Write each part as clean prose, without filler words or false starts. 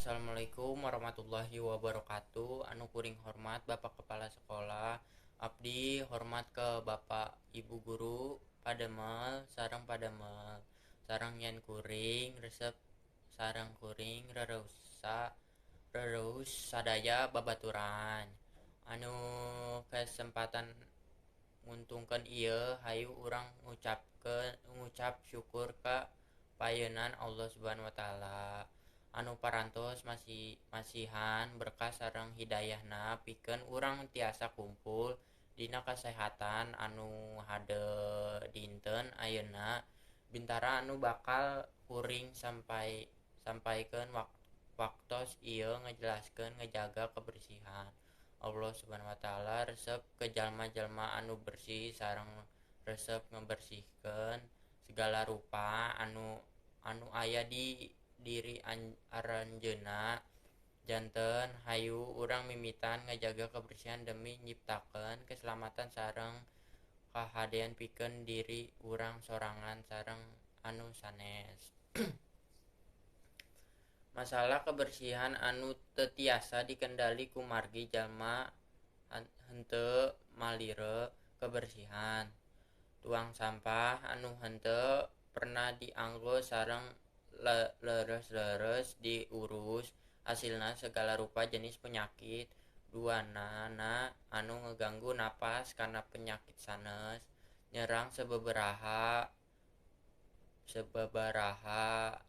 Assalamualaikum warahmatullahi wabarakatuh. Anu kuring hormat Bapak Kepala Sekolah. Abdi hormat ke Bapak Ibu Guru Pademel sareng Pademel. Sareng yen kuring resep sareng kuring rereus sadaya babaturan. Anu kesempatan nguntungkeun ieu hayu urang ngucap syukur ka payenan Allah Subhanahu wa taala. Anu parantos masihan berkah sareng hidayahna pikeun urang tiasa kumpul dina kasehatan anu hade dinten ayeuna bintara anu bakal kuring sampaikeun waktos ieu ngajelaskeun ngajaga kebersihan Allah Subhanahu wa taala resep ke jalma-jalma anu bersih sareng resep ngebersihkeun segala rupa anu aya di diri aranjeunna janten hayu urang mimitan ngajaga kebersihan demi nyiptakeun keselamatan sareng kahadean pikeun diri urang sorangan sareng anu sanes. Masalah kebersihan anu teu tiasa dikendali ku margi jalma henteu malire kebersihan. Tuang sampah anu henteu pernah dianggo sareng leres-leres diurus hasilna segala rupa jenis penyakit duanana anu ngeganggu napas karena penyakit sanes nyerang sababaraha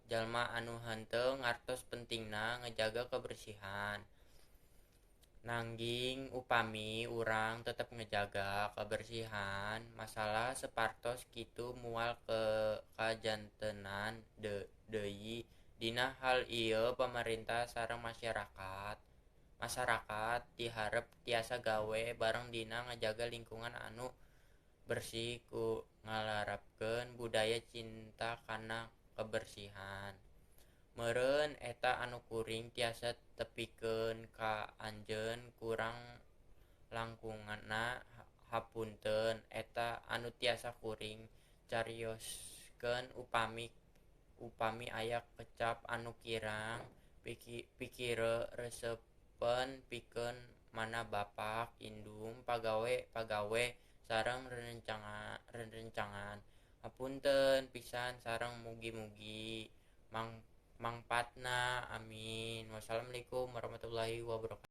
jalma anu henteu ngartos pentingna ngajaga kebersihan. Nangging upami urang tetep ngejaga kebersihan masalah sapartos kitu mual ke kajantenan deui dina hal ieu pamarentah sareng masyarakat diharep tiasa gawe bareng dina ngajaga lingkungan anu bersih ku ngalarapkeun budaya cinta kana kebersihan. Meureun eta anu kuring tiasa tepikeun ka anjeun kurang langkunganna hapunten eta anu tiasa kuring carioskeun upami aya kecap anu kirang pikireun pikeun mana bapak indung pagawe sareng rerencangan hapunten pisan sareng mugi-mugi mangpatna amin. Wassalamualaikum warahmatullahi wabarakatuh.